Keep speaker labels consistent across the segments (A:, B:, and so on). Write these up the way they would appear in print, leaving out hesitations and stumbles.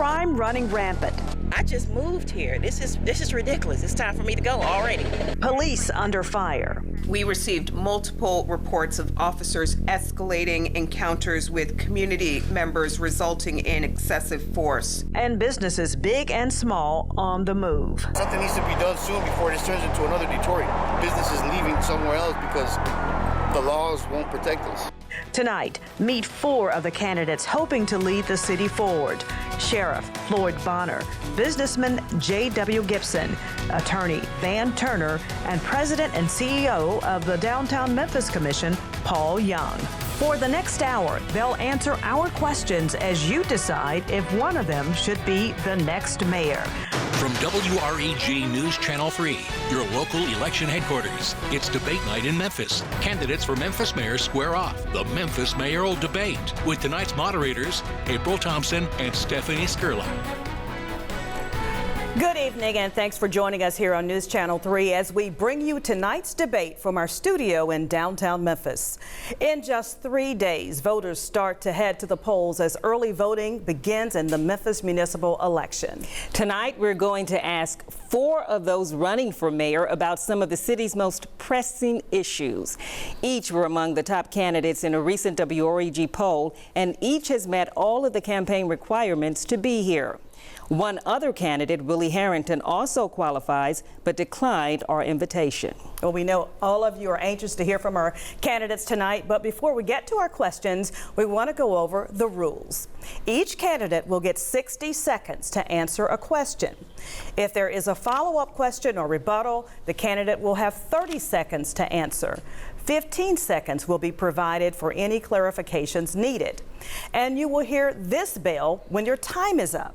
A: crime running rampant.
B: I just moved here. This is ridiculous. It's time for me to go already.
A: Police under fire.
C: We received multiple reports of officers escalating encounters with community members, resulting in excessive force.
A: And businesses big and small on the move.
D: Something needs to be done soon before this turns into another Detroit. Businesses leaving somewhere else because the laws won't protect us.
A: Tonight, meet 4 of the candidates hoping to lead the city forward. Sheriff Floyd Bonner, businessman J.W. Gibson, attorney Van Turner, and president and CEO of the Downtown Memphis Commission, Paul Young. For the next hour, they'll answer our questions as you decide if one of them should be the next mayor.
E: From WREG News Channel 3, your local election headquarters, it's debate night in Memphis. Candidates for Memphis Mayor square off the Memphis Mayoral debate with tonight's moderators, April Thompson and Stephanie Skurlock.
F: Good evening, and thanks for joining us here on News Channel 3 as we bring you tonight's debate from our studio in downtown Memphis. In just 3 days, voters start to head to the polls as early voting begins in the Memphis municipal election.
G: Tonight, we're going to ask 4 of those running for mayor about some of the city's most pressing issues. Each were among the top candidates in a recent WREG poll, and each has met all of the campaign requirements to be here. One other candidate, Willie Harrington, also qualifies but declined our invitation.
F: Well, we know all of you are anxious to hear from our candidates tonight, but before we get to our questions, we want to go over the rules. Each candidate will get 60 seconds to answer a question. If there is a follow-up question or rebuttal, the candidate will have 30 seconds to answer. 15 seconds will be provided for any clarifications needed. And you will hear this bell when your time is up.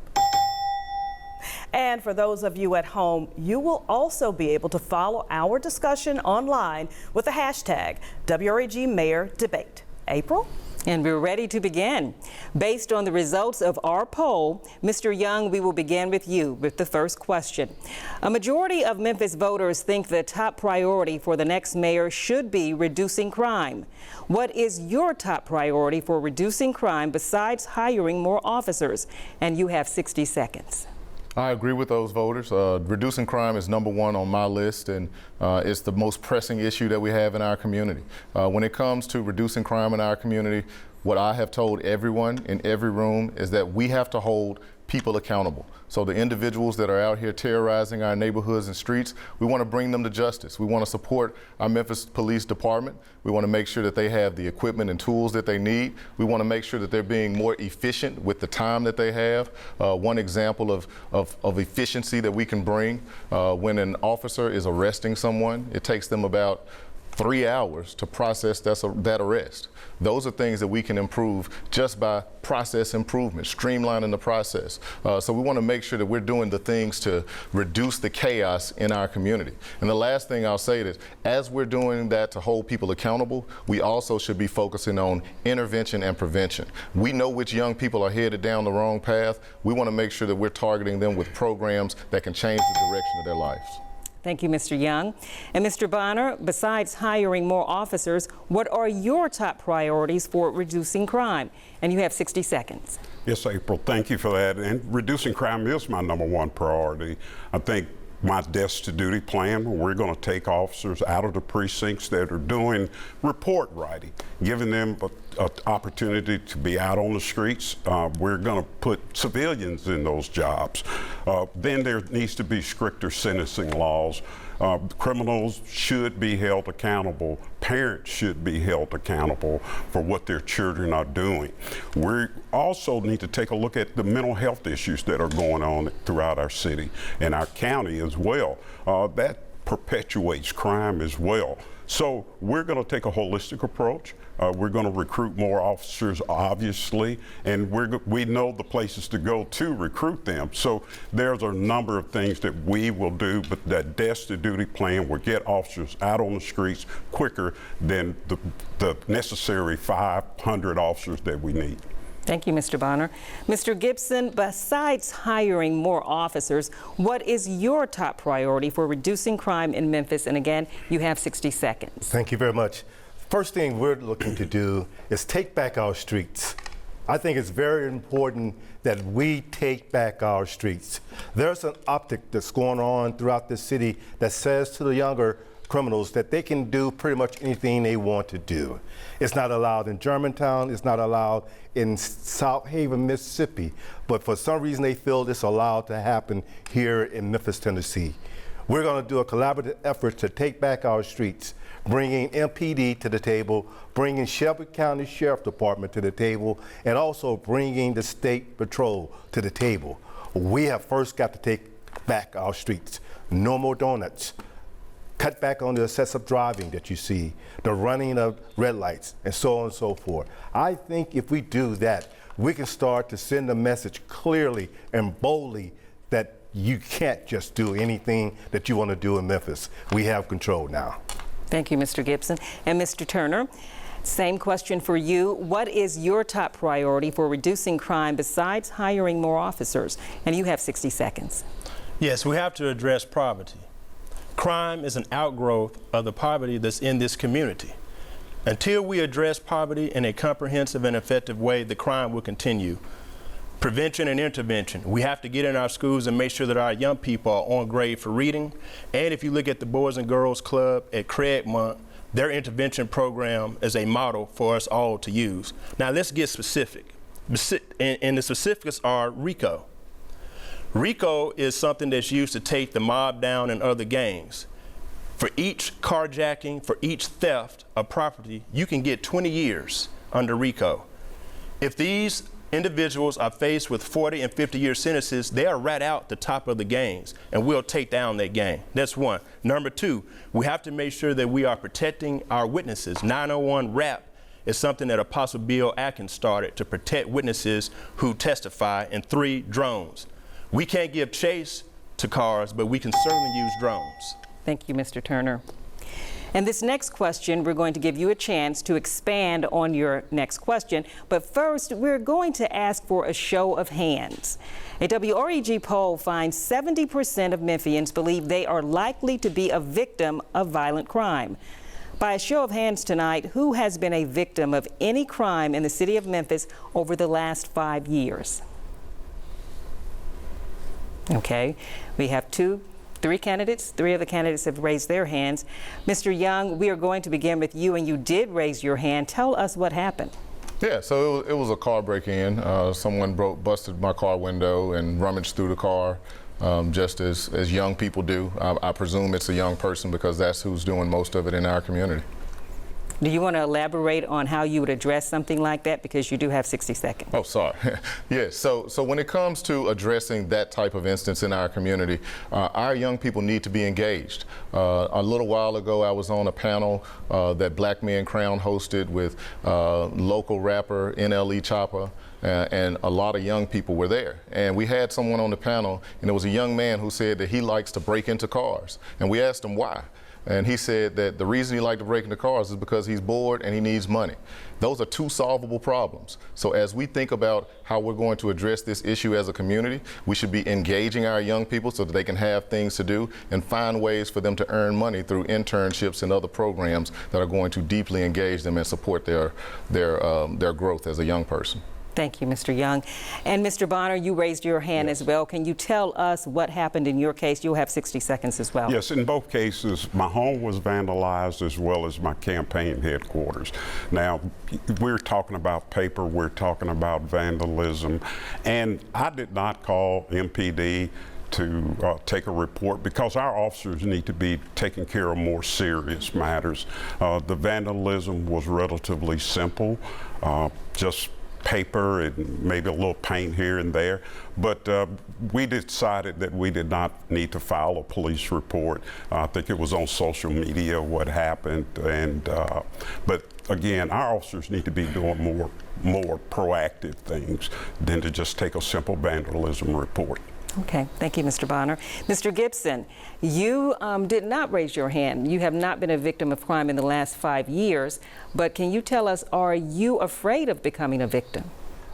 F: And for those of you at home, you will also be able to follow our discussion online with the hashtag WREG Mayor Debate. April?
G: And we're ready to begin. Based on the results of our poll, Mr. Young, we will begin with you with the first question. A majority of Memphis voters think the top priority for the next mayor should be reducing crime. What is your top priority for reducing crime besides hiring more officers? And you have 60 seconds.
H: I agree with those voters. Reducing crime is #1 on my list, and it's the most pressing issue that we have in our community. When it comes to reducing crime in our community, what I have told everyone in every room is that we have to hold people accountable. So the individuals that are out here terrorizing our neighborhoods and streets, we want to bring them to justice. We want to support our Memphis Police Department. We want to make sure that they have the equipment and tools that they need. We want to make sure that they're being more efficient with the time that they have. One example of efficiency that we can bring, when an officer is arresting someone, it takes them about 3 hours to process that arrest. Those are things that we can improve just by process improvement, streamlining the process. So we want to make sure that we're doing the things to reduce the chaos in our community. And the last thing I'll say is, as we're doing that to hold people accountable, we also should be focusing on intervention and prevention. We know which young people are headed down the wrong path. We want to make sure that we're targeting them with programs that can change the direction of their lives.
G: Thank you, Mr. Young. And Mr. Bonner, besides hiring more officers, what are your top priorities for reducing crime? And you have 60 seconds.
I: Yes, April, thank you for that. And reducing crime is my #1 priority. I think my desk to duty plan, we're going to take officers out of the precincts that are doing report writing, giving them an opportunity to be out on the streets. We're going to put civilians in those jobs. Then there needs to be stricter sentencing laws. Criminals should be held accountable. Parents should be held accountable for what their children are doing. We also need to take a look at the mental health issues that are going on throughout our city and our county as well. That perpetuates crime as well. So we're going to take a holistic approach. We're going to recruit more officers, obviously, and we know the places to go to recruit them. So there's a number of things that we will do, but that desk to duty plan will get officers out on the streets quicker than the necessary 500 officers that we need.
G: Thank you, Mr. Bonner. Mr. Gibson, besides hiring more officers, what is your top priority for reducing crime in Memphis? And again, you have 60 seconds.
J: Thank you very much. First thing we're looking to do is take back our streets. I think it's very important that we take back our streets. There's an optic that's going on throughout the city that says to the younger criminals that they can do pretty much anything they want to do. It's not allowed in Germantown, it's not allowed in South Haven, Mississippi, but for some reason they feel it's allowed to happen here in Memphis, Tennessee. We're going to do a collaborative effort to take back our streets, bringing MPD to the table, bringing Shelby County Sheriff Department to the table, and also bringing the State Patrol to the table. We have first got to take back our streets. No more donuts. Cut back on the excessive driving that you see, the running of red lights, and so on and so forth. I think if we do that, we can start to send a message clearly and boldly that you can't just do anything that you want to do in Memphis. We have control now.
G: Thank you, Mr. Gibson. And Mr. Turner, same question for you. What is your top priority for reducing crime besides hiring more officers? And you have 60 seconds.
K: Yes, we have to address poverty. Crime is an outgrowth of the poverty that's in this community. Until we address poverty in a comprehensive and effective way, the crime will continue. Prevention and intervention. We have to get in our schools and make sure that our young people are on grade for reading. And if you look at the Boys and Girls Club at WREG, their intervention program is a model for us all to use. Now let's get specific. And the specifics are RICO. RICO is something that's used to take the mob down and other gangs. For each carjacking, for each theft of property, you can get 20 years under RICO. If these individuals are faced with 40 and 50-year sentences, they are rat out the top of the gangs, and we'll take down that gang. That's one. Number two, we have to make sure that we are protecting our witnesses. 901 RAP is something that Apostle Bill Atkins started to protect witnesses who testify. And three, drones. We can't give chase to cars, but we can certainly use drones.
G: Thank you, Mr. Turner. And this next question, we're going to give you a chance to expand on your next question. But first, we're going to ask for a show of hands. A WREG poll finds 70% of Memphians believe they are likely to be a victim of violent crime. By a show of hands tonight, who has been a victim of any crime in the city of Memphis over the last 5 years? Okay, we have three candidates. Three of the candidates have raised their hands. Mr. Young, we are going to begin with you, and you did raise your hand. Tell us what happened.
H: Yeah, so it was a car break-in. Someone busted my car window and rummaged through the car, just as young people do. I presume it's a young person because that's who's doing most of it in our community.
G: Do you want to elaborate on how you would address something like that? Because you do have 60 seconds.
H: Oh, sorry. Yes, so when it comes to addressing that type of instance in our community, our young people need to be engaged. A little while ago, I was on a panel that Black Men Crown hosted with local rapper NLE Chopper. And a lot of young people were there. And we had someone on the panel, and it was a young man who said that he likes to break into cars. And we asked him why. And he said that the reason he liked to break into cars is because he's bored and he needs money. Those are two solvable problems. So as we think about how we're going to address this issue as a community, we should be engaging our young people so that they can have things to do and find ways for them to earn money through internships and other programs that are going to deeply engage them and support their growth as a young person.
G: Thank you, Mr. Young. And Mr. Bonner, you raised your hand as well. Can you tell us what happened in your case? You'll have 60 seconds as well.
I: Yes, in both cases, my home was vandalized as well as my campaign headquarters. Now, we're talking about paper, we're talking about vandalism, and I did not call MPD to take a report because our officers need to be taking care of more serious matters. The vandalism was relatively simple, just paper and maybe a little paint here and there, but we decided that we did not need to file a police report. I think it was on social media what happened, and but again, our officers need to be doing more proactive things than to just take a simple vandalism report.
G: Okay, thank you, Mr. Bonner. Mr. Gibson, you did not raise your hand. You have not been a victim of crime in the last 5 years, but can you tell us, are you afraid of becoming a victim?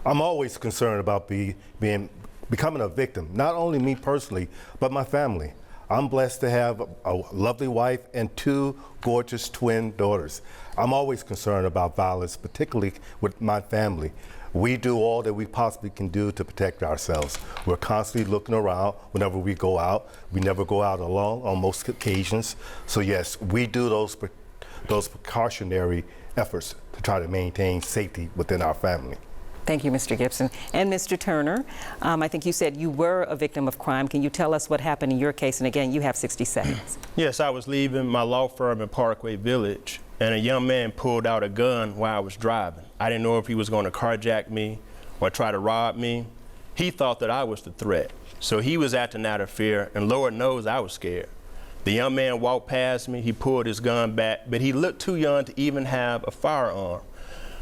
J: I'm always concerned about becoming a victim, not only me personally, but my family. I'm blessed to have a lovely wife and 2 gorgeous twin daughters. I'm always concerned about violence, particularly with my family. We do all that we possibly can do to protect ourselves. We're constantly looking around whenever we go out. We never go out alone on most occasions. So yes, we do those precautionary efforts to try to maintain safety within our family.
G: Thank you, Mr. Gibson. And Mr. Turner, I think you said you were a victim of crime. Can you tell us what happened in your case? And again, you have 60 seconds.
K: Yes, I was leaving my law firm in Parkway Village, and a young man pulled out a gun while I was driving. I didn't know if he was going to carjack me or try to rob me. He thought that I was the threat. So he was acting out of fear, and Lord knows I was scared. The young man walked past me, he pulled his gun back, but he looked too young to even have a firearm,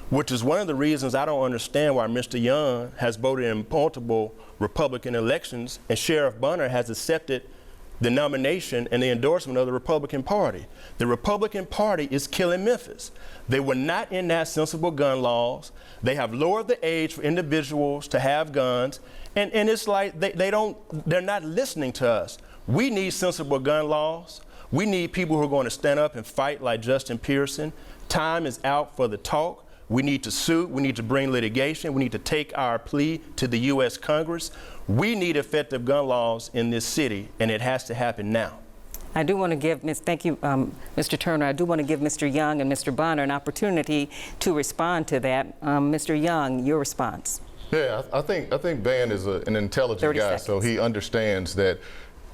K: which is one of the reasons I don't understand why Mr. Young has voted in multiple Republican elections and Sheriff Bunner has accepted the nomination and the endorsement of the Republican Party. The Republican Party is killing Memphis. They were not enact sensible gun laws. They have lowered the age for individuals to have guns, and it's like they're not listening to us. We need sensible gun laws. We need people who are going to stand up and fight like Justin Pearson. Time is out for the talk. We need to sue, we need to bring litigation, we need to take our plea to the U.S. Congress. We need effective gun laws in this city, and it has to happen now.
G: I do want to give, thank you, Mr. Turner. I do want to give Mr. Young and Mr. Bonner an opportunity to respond to that. Mr. Young, your response.
H: Yeah, I think Van is an intelligent guy,
G: seconds.
H: so he understands that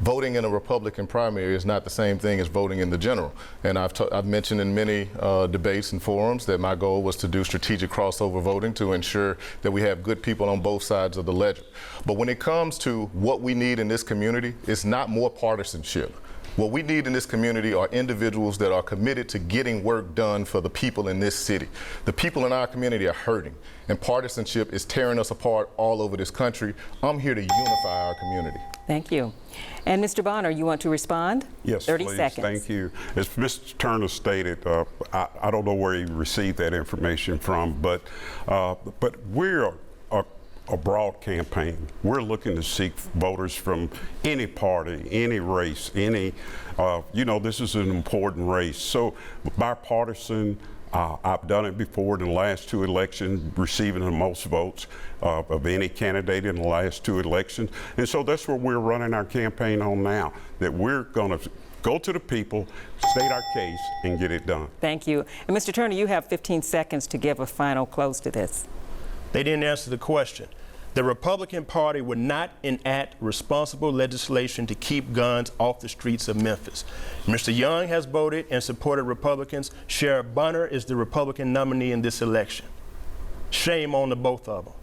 H: voting in a Republican primary is not the same thing as voting in the general. And I've mentioned in many debates and forums that my goal was to do strategic crossover voting to ensure that we have good people on both sides of the ledger. But when it comes to what we need in this community, it's not more partisanship. What we need in this community are individuals that are committed to getting work done for the people in this city. The people in our community are hurting, and partisanship is tearing us apart all over this country. I'm here to unify our community.
G: Thank you. And Mr. Bonner, you want to respond?
I: Yes,
G: 30
I: please.
G: seconds.
I: Thank you. As Mr. Turner stated, I don't know where he received that information from, but we're a broad campaign. We're looking to seek voters from any party, any race, any, this is an important race. So bipartisan, I've done it before in the last 2 elections, receiving the most votes of any candidate in the last 2 elections. And so that's what we're running our campaign on now, that we're going to go to the people, state our case, and get it done.
G: Thank you. And Mr. Turner, you have 15 seconds to give a final close to this.
K: They didn't answer the question. The Republican Party would not enact responsible legislation to keep guns off the streets of Memphis. Mr. Young has voted and supported Republicans. Sheriff Bunner is the Republican nominee in this election. Shame on the both of them.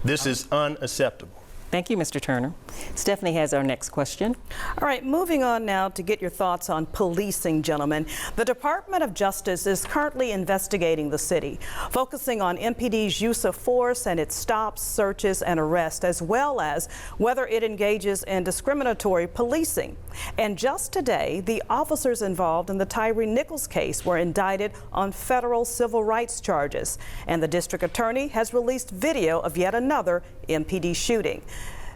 K: This is unacceptable.
G: Thank you, Mr. Turner. Stephanie has our next question.
F: All right, moving on now to get your thoughts on policing, gentlemen. The Department of Justice is currently investigating the city, focusing on MPD's use of force and its stops, searches, and arrests, as well as whether it engages in discriminatory policing. And just today, the officers involved in the Tyree Nichols case were indicted on federal civil rights charges. And the district attorney has released video of yet another MPD shooting.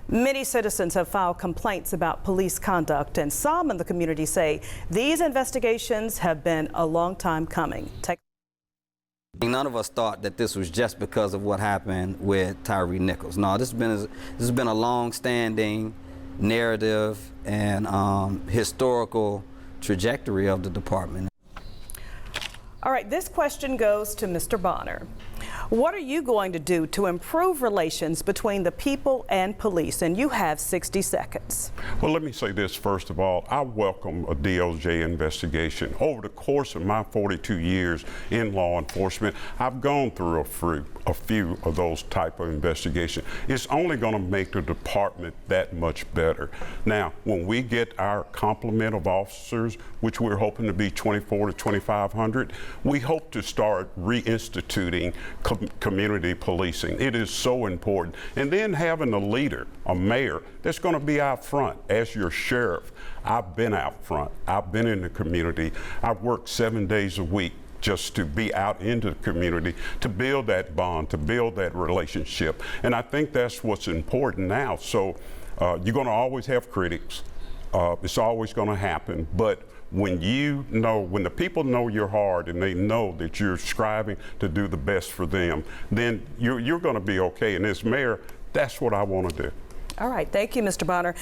F: Many citizens have filed complaints about police conduct, and some in the community say these investigations have been a long time coming.
L: None of us thought that this was just because of what happened with Tyree Nichols. No, this has been a long-standing narrative and historical trajectory of the department.
F: All right, this question goes to Mr. Bonner. What are you going to do to improve relations between the people and police? And you have 60 seconds.
I: Well, let me say this first of all. I welcome a DOJ investigation. Over the course of my 42 years in law enforcement, I've gone through a few of those type of investigations. It's only going to make the department that much better. Now, when we get our complement of officers, which we're hoping to be 2,400 to 2,500, we hope to start reinstituting community policing. It is so important. And then having a leader, a mayor, that's going to be out front. As your sheriff, I've been out front. I've been in the community. I've worked 7 days a week just to be out into the community, to build that bond, to build that relationship. And I think that's what's important now. So you're going to always have critics. It's always going to happen, but when when the people know your heart and they know that you're striving to do the best for them, then you're going to be okay. And as mayor, that's what I want to do.
F: All right, thank you, Mr. Bonner.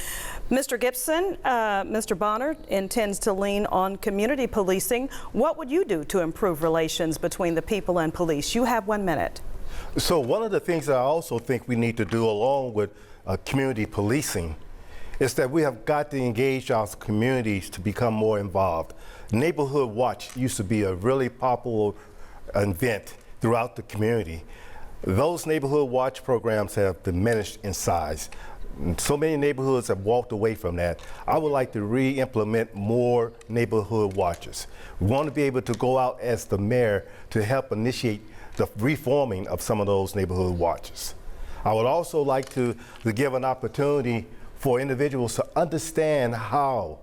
F: Mr. Gibson, Mr. Bonner intends to lean on community policing. What would you do to improve relations between the people and police? You have 1 minute.
J: So one of the things that I also think we need to do along with community policing is that we have got to engage our communities to become more involved. Neighborhood Watch used to be a really popular event throughout the community. Those Neighborhood Watch programs have diminished in size. So many neighborhoods have walked away from that. I would like to re-implement more neighborhood watches. We want to be able to go out as the mayor to help initiate the reforming of some of those neighborhood watches. I would also like to give an opportunity for individuals to understand how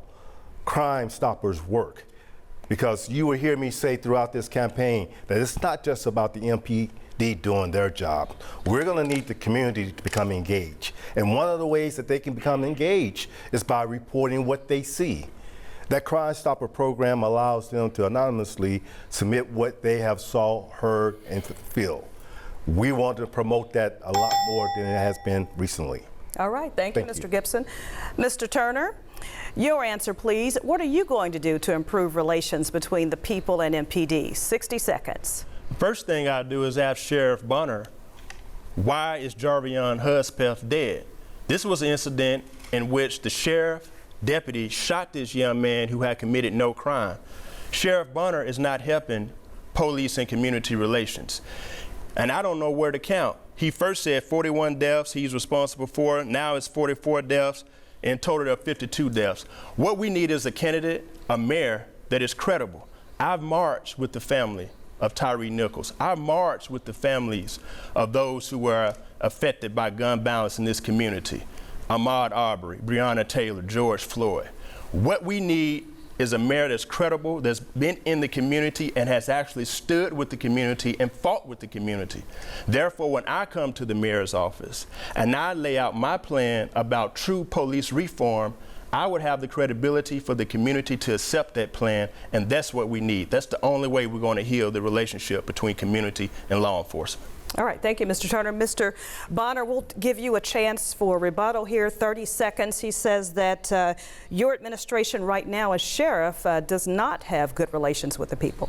J: Crime Stoppers work. Because you will hear me say throughout this campaign that it's not just about the MPD doing their job. We're going to need the community to become engaged. And one of the ways that they can become engaged is by reporting what they see. That Crime Stopper program allows them to anonymously submit what they have saw, heard, and feel. We want to promote that a lot more than it has been recently.
F: All right, thank you, Mr. Gibson. Mr. Turner, your answer, please. What are you going to do to improve relations between the people and MPD? 60 seconds.
K: First thing I do is ask Sheriff Bonner, why is Jarvion Hudspeth dead? This was an incident in which the sheriff deputy shot this young man who had committed no crime. Sheriff Bonner is not helping police and community relations. And I don't know where to count. He first said 41 deaths he's responsible for. Now it's 44 deaths. In total, there are 52 deaths. What we need is a candidate, a mayor that is credible. I've marched with the family of Tyree Nichols. I've marched with the families of those who were affected by gun violence in this community. Ahmaud Arbery, Breonna Taylor, George Floyd. What we need is a mayor that's credible, that's been in the community and has actually stood with the community and fought with the community. Therefore, when I come to the mayor's office and I lay out my plan about true police reform, I would have the credibility for the community to accept that plan, and that's what we need. That's the only way we're going to heal the relationship between community and law enforcement.
F: All right, thank you, Mr. Turner. Mr. Bonner, we'll give you a chance for rebuttal here, 30 seconds. He says that your administration right now as sheriff does not have good relations with the people.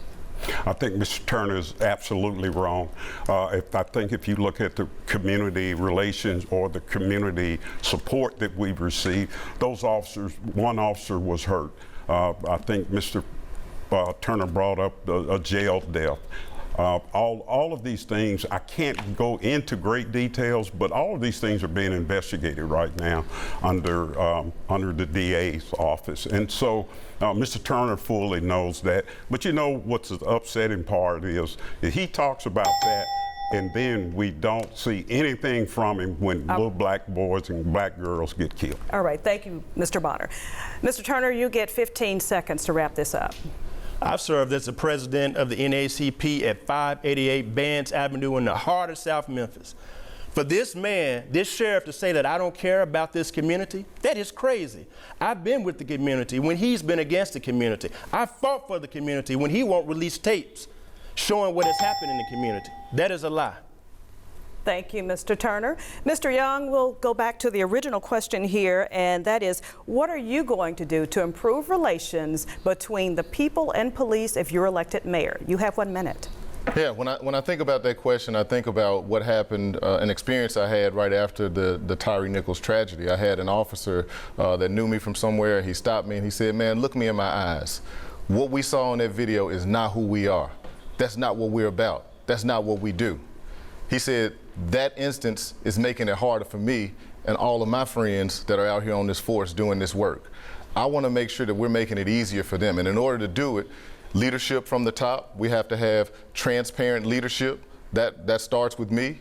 I: I think Mr. Turner is absolutely wrong. I think if you look at the community relations or the community support that we've received, those officers, one officer was hurt. I think Mr. Turner brought up a jail death. All of these things, I can't go into great details, but all of these things are being investigated right now under the DA's office. And so Mr. Turner fully knows that. But you know what's the upsetting part is he talks about that, and then we don't see anything from him when little black boys and black girls get killed.
F: All right, thank you, Mr. Bonner. Mr. Turner, you get 15 seconds to wrap this up.
K: I've served as the president of the NAACP at 588 Bands Avenue in the heart of South Memphis. For this man, this sheriff, to say that I don't care about this community, that is crazy. I've been with the community when he's been against the community. I fought for the community when he won't release tapes showing what has happened in the community. That is a lie.
F: Thank you, Mr. Turner. Mr. Young, we'll go back to the original question here, and that is, what are you going to do to improve relations between the people and police if you're elected mayor? You have 1 minute.
H: Yeah, when I think about that question, I think about what happened, an experience I had right after the Tyree Nichols tragedy. I had an officer that knew me from somewhere. He stopped me and he said, man, look me in my eyes. What we saw in that video is not who we are. That's not what we're about. That's not what we do. He said, that instance is making it harder for me and all of my friends that are out here on this force doing this work. I want to make sure that we're making it easier for them. And in order to do it, leadership from the top, we have to have transparent leadership. That starts with me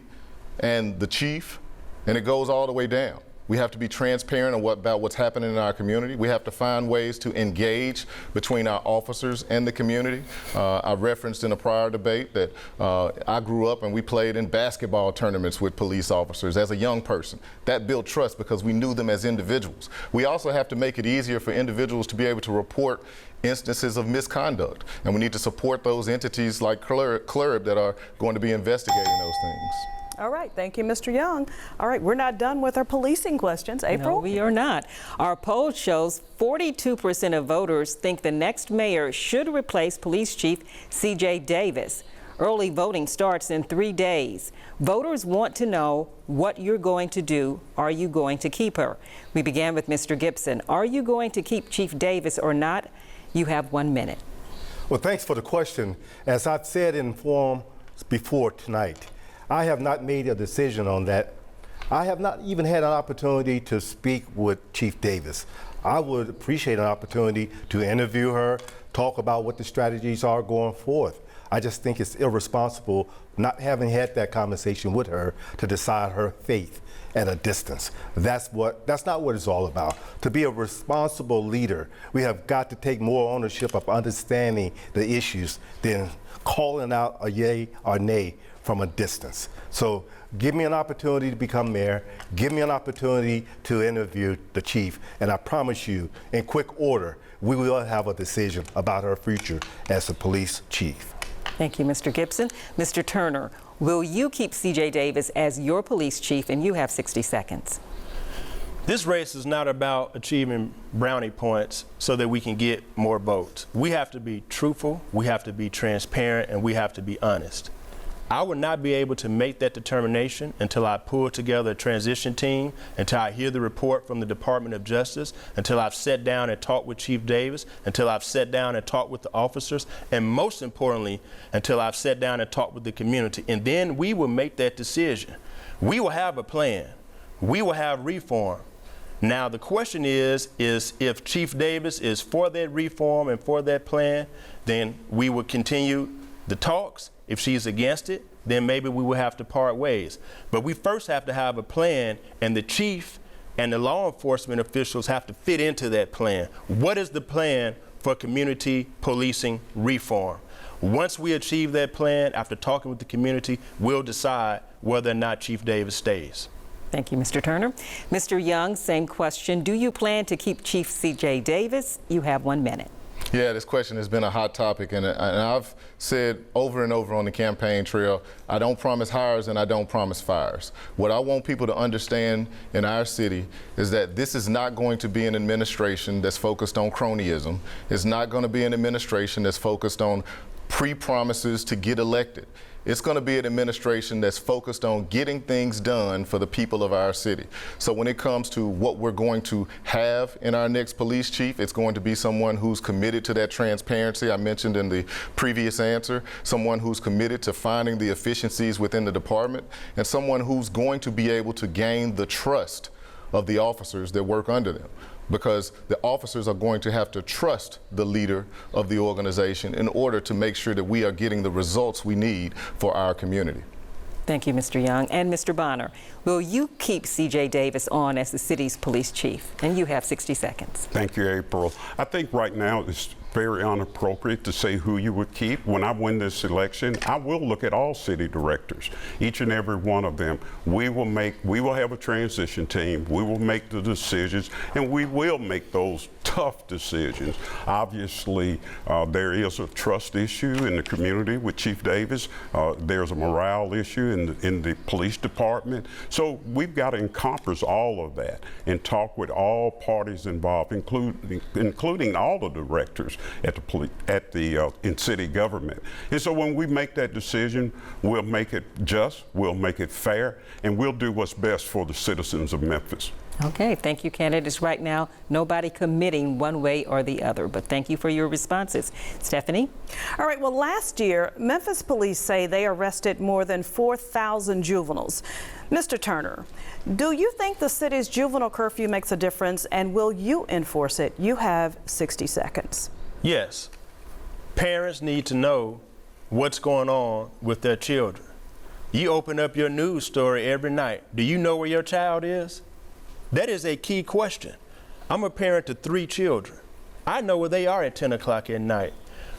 H: and the chief, and it goes all the way down. We have to be transparent about what's happening in our community. We have to find ways to engage between our officers and the community. I referenced in a prior debate that I grew up and we played in basketball tournaments with police officers as a young person. That built trust because we knew them as individuals. We also have to make it easier for individuals to be able to report instances of misconduct. And we need to support those entities like CLRB that are going to be investigating those things.
F: All right, thank you, Mr. Young. All right, we're not done with our policing questions. April?
G: No, we are not. Our poll shows 42% of voters think the next mayor should replace Police Chief C.J. Davis. Early voting starts in 3 days. Voters want to know what you're going to do. Are you going to keep her? We began with Mr. Gibson. Are you going to keep Chief Davis or not? You have 1 minute.
J: Well, thanks for the question. As I've said in forum before tonight, I have not made a decision on that. I have not even had an opportunity to speak with Chief Davis. I would appreciate an opportunity to interview her, talk about what the strategies are going forth. I just think it's irresponsible not having had that conversation with her to decide her fate at a distance. That's not what it's all about. To be a responsible leader, we have got to take more ownership of understanding the issues than calling out a yay or nay from a distance. So give me an opportunity to become mayor, give me an opportunity to interview the chief, and I promise you, in quick order, we will have a decision about her future as a police chief.
G: Thank you, Mr. Gibson. Mr. Turner, will you keep C.J. Davis as your police chief? And you have 60 seconds.
K: This race is not about achieving brownie points so that we can get more votes. We have to be truthful, we have to be transparent, and we have to be honest. I would not be able to make that determination until I pull together a transition team, until I hear the report from the Department of Justice, until I've sat down and talked with Chief Davis, until I've sat down and talked with the officers, and most importantly, until I've sat down and talked with the community. And then we will make that decision. We will have a plan. We will have reform. Now the question is if Chief Davis is for that reform and for that plan, then we will continue the talks. If she's against it, then maybe we will have to part ways. But we first have to have a plan, and the chief and the law enforcement officials have to fit into that plan. What is the plan for community policing reform? Once we achieve that plan, after talking with the community, we'll decide whether or not Chief Davis stays.
G: Thank you, Mr. Turner. Mr. Young, same question. Do you plan to keep Chief C.J. Davis? You have 1 minute.
H: Yeah, this question has been a hot topic, and I've said over and over on the campaign trail, I don't promise hires and I don't promise fires. What I want people to understand in our city is that this is not going to be an administration that's focused on cronyism. It's not going to be an administration that's focused on pre-promises to get elected. It's going to be an administration that's focused on getting things done for the people of our city. So when it comes to what we're going to have in our next police chief, it's going to be someone who's committed to that transparency I mentioned in the previous answer, someone who's committed to finding the efficiencies within the department, and someone who's going to be able to gain the trust of the officers that work under them, because the officers are going to have to trust the leader of the organization in order to make sure that we are getting the results we need for our community.
G: Thank you, Mr. Young. And Mr. Bonner, will you keep C.J. Davis on as the city's police chief? And you have 60 seconds.
I: Thank you, April. I think right now it's very inappropriate to say who you would keep. When I win this election, I will look at all city directors, each and every one of them. We will have a transition team. We will make the decisions, and we will make those tough decisions. Obviously, there is a trust issue in the community with Chief Davis. There's a morale issue in the police department. So we've got to encompass all of that and talk with all parties involved, including all the directors in city government. And so when we make that decision, we'll make it just, we'll make it fair, and we'll do what's best for the citizens of Memphis.
G: Okay, thank you, candidates. Right now, nobody committing one way or the other, but thank you for your responses. Stephanie?
F: All right, well, last year, Memphis police say they arrested more than 4,000 juveniles. Mr. Turner, do you think the city's juvenile curfew makes a difference, and will you enforce it? You have 60 seconds.
K: Yes. Parents need to know what's going on with their children. You open up your news story every night. Do you know where your child is? That is a key question. I'm a parent to 3 children. I know where they are at 10 o'clock at night.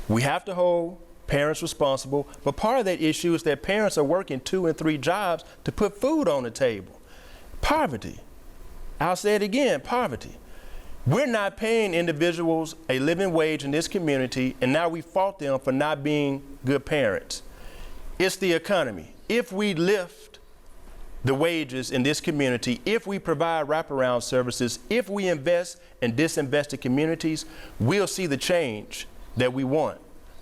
K: We have to hold parents responsible, but part of that issue is that parents are working 2 and 3 jobs to put food on the table. Poverty. I'll say it again, poverty. We're not paying individuals a living wage in this community, and now we fault them for not being good parents. It's the economy. If we lift the wages in this community, if we provide wraparound services, if we invest in disinvested communities, we'll see the change that we want.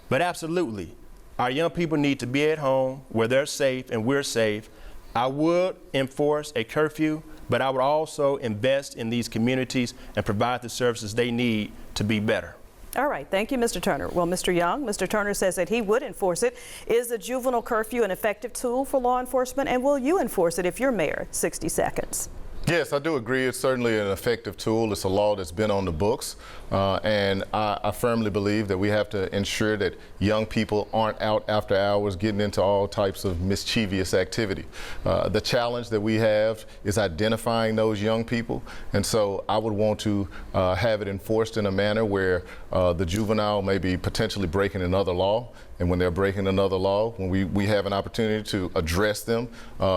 K: But absolutely, our young people need to be at home where they're safe and we're safe. I would enforce a curfew, but I would also invest in these communities and provide the services they need to be better.
F: All right, thank you, Mr. Turner. Well, Mr. Young, Mr. Turner says that he would enforce it. Is the juvenile curfew an effective tool for law enforcement, and will you enforce it if you're mayor? 60 seconds.
H: Yes, I do agree. It's certainly an effective tool. It's a law that's been on the books, and I firmly believe that we have to ensure that young people aren't out after hours getting into all types of mischievous activity. The challenge that we have is identifying those young people, and so I would want to have it enforced in a manner where the juvenile may be potentially breaking another law. And when they're breaking another law, when we have an opportunity to address them,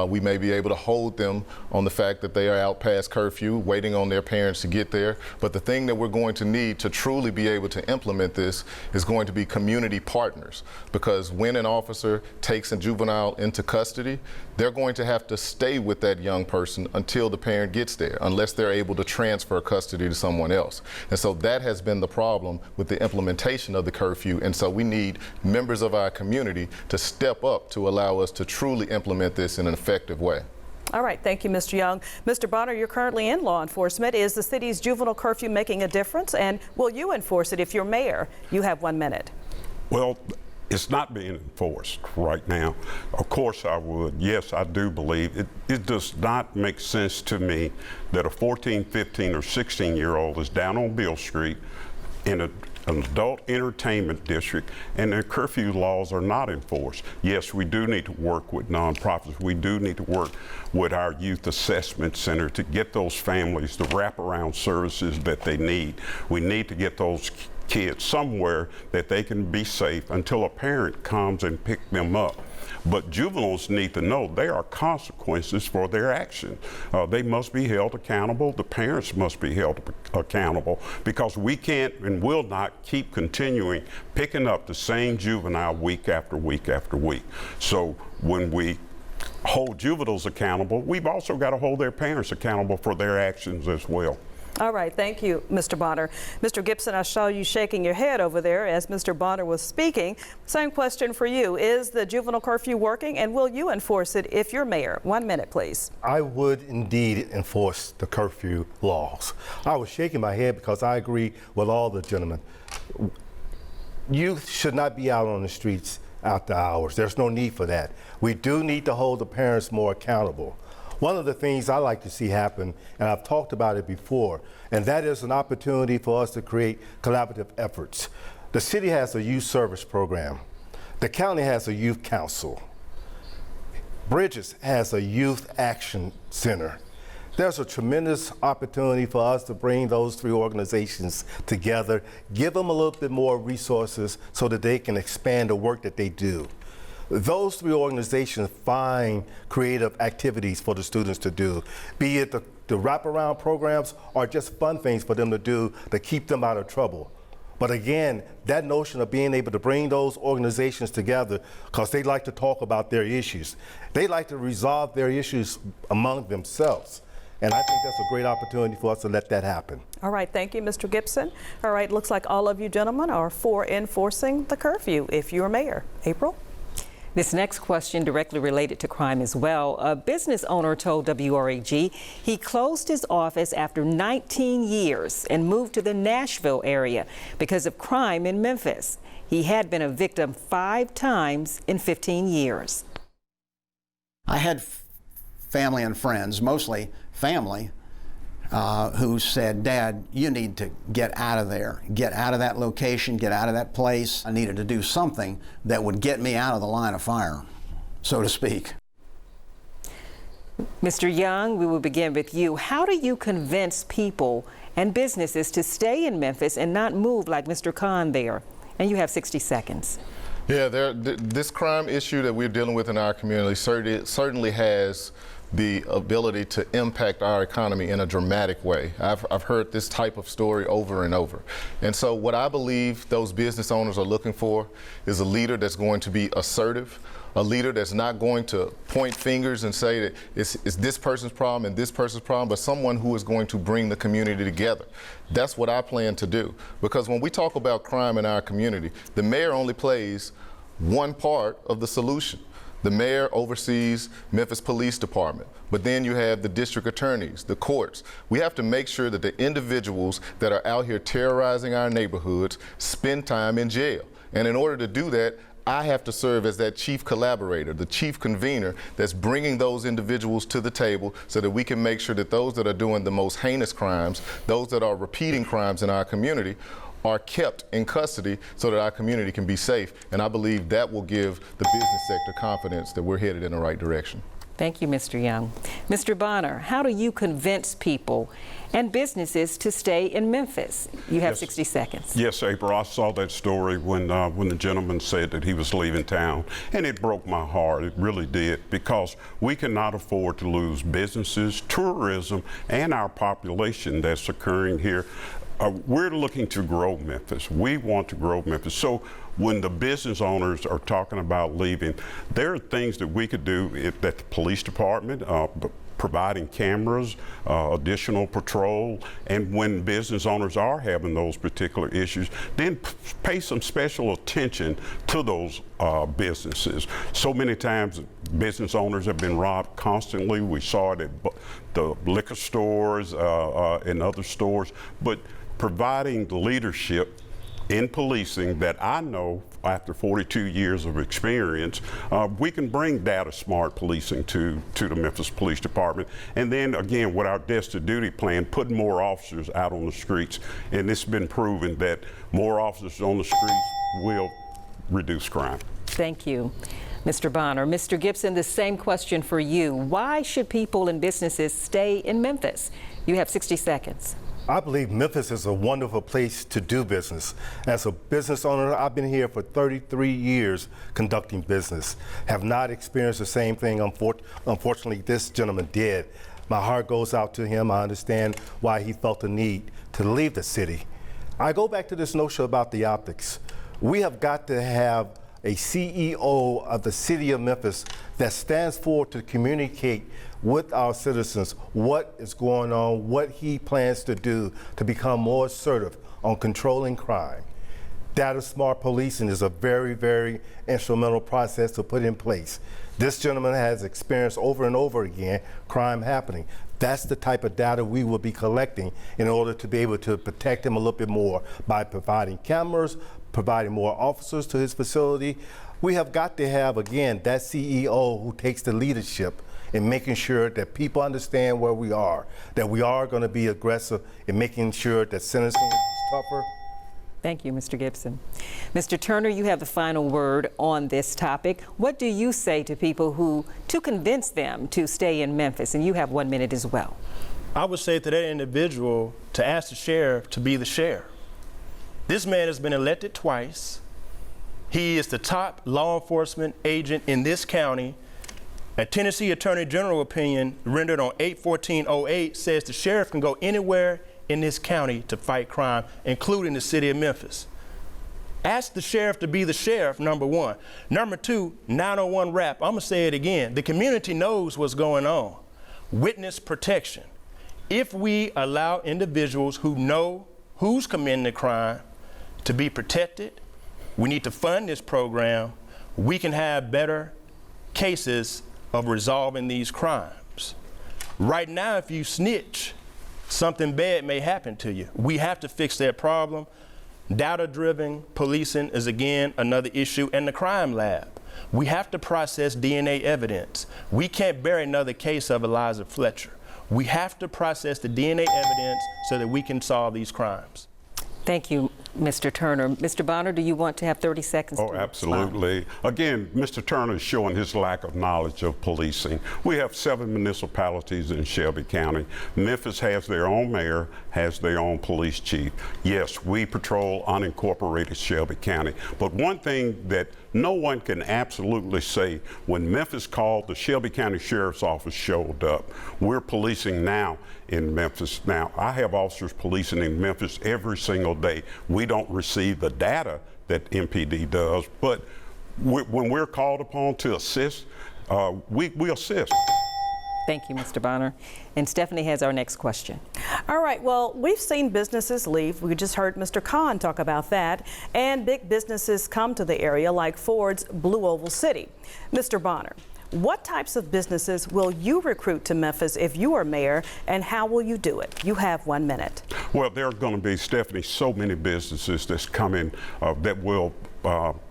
H: we may be able to hold them on the fact that they are out past curfew, waiting on their parents to get there. But the thing that we're going to need to truly be able to implement this is going to be community partners. Because when an officer takes a juvenile into custody, they're going to have to stay with that young person until the parent gets there, unless they're able to transfer custody to someone else. And so that has been the problem with the implementation of the curfew. And so we need members of our community to step up to allow us to truly implement this in an effective way.
F: All right, thank you, Mr. Young. Mr. Bonner, you're currently in law enforcement. Is the city's juvenile curfew making a difference, and will you enforce it if you're mayor? You have 1 minute.
I: Well, it's not being enforced right now. Of course I would. Yes, I do believe it. It does not make sense to me that a 14, 15, or 16-year-old is down on Beale Street in an adult entertainment district, and their curfew laws are not enforced. Yes, we do need to work with nonprofits. We do need to work with our youth assessment center to get those families the wraparound services that they need. We need to get those kids somewhere that they can be safe until a parent comes and picks them up. But juveniles need to know there are consequences for their action. They must be held accountable. The parents must be held accountable, because we can't and will not keep continuing picking up the same juvenile week after week after week. So when we hold juveniles accountable, we've also got to hold their parents accountable for their actions as well.
F: All right, thank you, Mr. Bonner. Mr. Gibson, I saw you shaking your head over there as Mr. Bonner was speaking. Same question for you. Is the juvenile curfew working, and will you enforce it if you're mayor? 1 minute, please.
J: I would indeed enforce the curfew laws. I was shaking my head because I agree with all the gentlemen. Youth should not be out on the streets after hours. There's no need for that. We do need to hold the parents more accountable. One of the things I like to see happen, and I've talked about it before, and that is an opportunity for us to create collaborative efforts. The city has a youth service program. The county has a youth council. Bridges has a youth action center. There's a tremendous opportunity for us to bring those 3 organizations together, give them a little bit more resources so that they can expand the work that they do. Those 3 organizations find creative activities for the students to do, be it the wraparound programs or just fun things for them to do to keep them out of trouble. But again, that notion of being able to bring those organizations together, because they like to talk about their issues. They like to resolve their issues among themselves. And I think that's a great opportunity for us to let that happen.
F: All right, thank you, Mr. Gibson. All right, looks like all of you gentlemen are for enforcing the curfew if you're mayor. April?
G: This next question directly related to crime as well. A business owner told WREG he closed his office after 19 years and moved to the Nashville area because of crime in Memphis. He had been a victim 5 times in 15 years.
M: I had family and friends, mostly family, who said, "Dad, you need to get out of there. Get out of that location, get out of that place." I needed to do something that would get me out of the line of fire, so to speak.
G: Mr. Young, we will begin with you. How do you convince people and businesses to stay in Memphis and not move like Mr. Khan there? And you have 60 seconds.
H: Yeah, this crime issue that we're dealing with in our community certainly has the ability to impact our economy in a dramatic way. I've heard this type of story over and over. And so what I believe those business owners are looking for is a leader that's going to be assertive, a leader that's not going to point fingers and say that it's this person's problem and this person's problem, but someone who is going to bring the community together. That's what I plan to do. Because when we talk about crime in our community, the mayor only plays one part of the solution. The mayor oversees Memphis Police Department, but then you have the district attorneys, the courts. We have to make sure that the individuals that are out here terrorizing our neighborhoods spend time in jail. And in order to do that, I have to serve as that chief collaborator, the chief convener that's bringing those individuals to the table so that we can make sure that those that are doing the most heinous crimes, those that are repeating crimes in our community, are kept in custody so that our community can be safe. And I believe that will give the business sector confidence that we're headed in the right direction.
G: Thank you, Mr. Young. Mr. Bonner, how do you convince people and businesses to stay in Memphis? You have 60 seconds.
I: Yes, April, I saw that story when the gentleman said that he was leaving town, and it broke my heart. It really did, because we cannot afford to lose businesses, tourism, and our population that's occurring here. We're looking to grow Memphis. We want to grow Memphis. So when the business owners are talking about leaving, there are things that we could do at the police department, providing cameras, additional patrol, and when business owners are having those particular issues, then pay some special attention to those businesses. So many times business owners have been robbed constantly. We saw it at the liquor stores and other stores, but providing the leadership in policing that I know after 42 years of experience, we can bring data smart policing to the Memphis Police Department. And then again, with our desk to duty plan, putting more officers out on the streets. And it's been proven that more officers on the streets will reduce crime.
G: Thank you, Mr. Bonner. Mr. Gibson, the same question for you. Why should people and businesses stay in Memphis? You have 60 seconds.
J: I believe Memphis is a wonderful place to do business. As a business owner, I've been here for 33 years conducting business. Have not experienced the same thing, unfortunately, this gentleman did. My heart goes out to him. I understand why he felt the need to leave the city. I go back to this notion about the optics. We have got to have a CEO of the city of Memphis that stands forward to communicate with our citizens what is going on, what he plans to do to become more assertive on controlling crime. Data smart policing is a very, very instrumental process to put in place. This gentleman has experienced over and over again crime happening. That's the type of data we will be collecting in order to be able to protect him a little bit more by providing cameras, providing more officers to his facility. We have got to have, again, that CEO who takes the leadership in making sure that people understand where we are, that we are going to be aggressive in making sure that sentencing is tougher.
G: Thank you, Mr. Gibson. Mr. Turner, you have the final word on this topic. What do you say to people to convince them to stay in Memphis? And you have 1 minute as well.
K: I would say to that individual to ask the sheriff to be the sheriff. This man has been elected twice. He is the top law enforcement agent in this county. A Tennessee Attorney General opinion rendered on 8/14/08 says the sheriff can go anywhere in this county to fight crime, including the city of Memphis. Ask the sheriff to be the sheriff, number one. Number two, 901 rap. I'm gonna say it again. The community knows what's going on. Witness protection. If we allow individuals who know who's committing the crime to be protected, we need to fund this program. We can have better cases of resolving these crimes. Right now, if you snitch, something bad may happen to you. We have to fix that problem. Data-driven policing is, again, another issue, and the crime lab. We have to process DNA evidence. We can't bury another case of Eliza Fletcher. We have to process the DNA evidence so that we can solve these crimes.
G: Thank you, Mr. Turner. Mr. Bonner, do you want to have 30 seconds?
I: Oh, absolutely. Again, Mr. Turner is showing his lack of knowledge of policing. We have 7 municipalities in Shelby County. Memphis has their own mayor, has their own police chief. Yes, we patrol unincorporated Shelby County. But one thing that no one can absolutely say, when Memphis called, the Shelby County Sheriff's Office showed up. We're policing now in Memphis. Now, I have officers policing in Memphis every single day. We don't receive the data that MPD does, but when we're called upon to assist, we assist.
G: Thank you, Mr. Bonner. And Stephanie has our next question.
F: All right, well, we've seen businesses leave. We just heard Mr. Khan talk about that. And big businesses come to the area like Ford's Blue Oval City. Mr. Bonner, what types of businesses will you recruit to Memphis if you are mayor, and how will you do it? You have 1 minute.
I: Well, there are going to be, Stephanie, so many businesses that's coming that will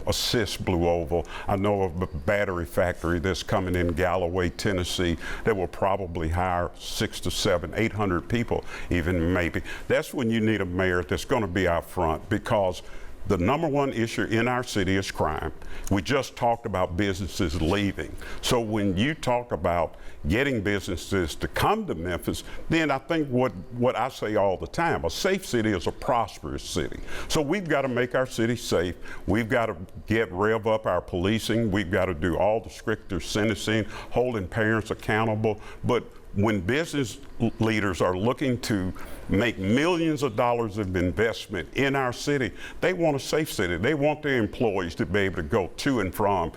I: assist Blue Oval. I know of a battery factory that's coming in Galloway, Tennessee, that will probably hire 600 to 700, 800 people, even maybe. That's when you need a mayor that's going to be out front, because the #1 issue in our city is crime. We just talked about businesses leaving. So when you talk about getting businesses to come to Memphis, then I think what I say all the time, a safe city is a prosperous city. So we've got to make our city safe. We've got to rev up our policing. We've got to do all the stricter sentencing, holding parents accountable. But when business leaders are looking to make millions of dollars of investment in our city, they want a safe city. They want their employees to be able to go to and from,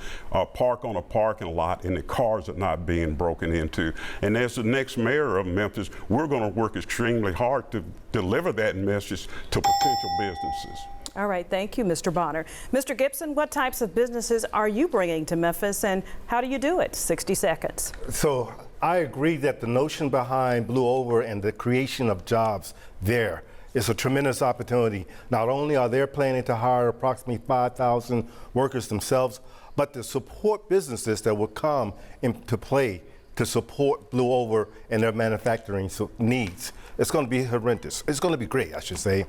I: park on a parking lot, and the cars are not being broken into. And as the next mayor of Memphis, we're going to work extremely hard to deliver that message to potential businesses.
F: All right, thank you, Mr. Bonner. Mr. Gibson, what types of businesses are you bringing to Memphis, and how do you do it? 60 seconds.
J: So I agree that the notion behind Blue Oval and the creation of jobs there is a tremendous opportunity. Not only are they planning to hire approximately 5,000 workers themselves, but to support businesses that will come into play to support Blue Oval and their manufacturing needs. It's going to be horrendous. It's going to be great, I should say.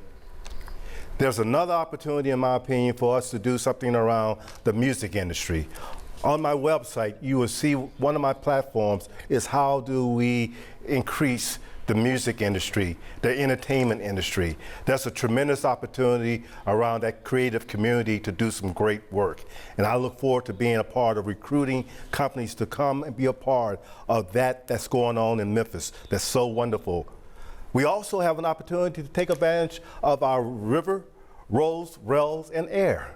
J: There's another opportunity, in my opinion, for us to do something around the music industry. On my website, you will see one of my platforms is how do we increase the music industry, the entertainment industry. That's a tremendous opportunity around that creative community to do some great work. And I look forward to being a part of recruiting companies to come and be a part of that's going on in Memphis. That's so wonderful. We also have an opportunity to take advantage of our river, roads, rails, and air.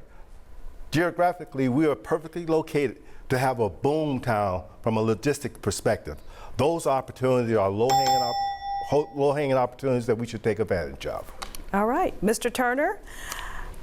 J: Geographically, we are perfectly located to have a boom town from a logistic perspective. Those opportunities are low-hanging opportunities that we should take advantage of.
F: All right, Mr. Turner,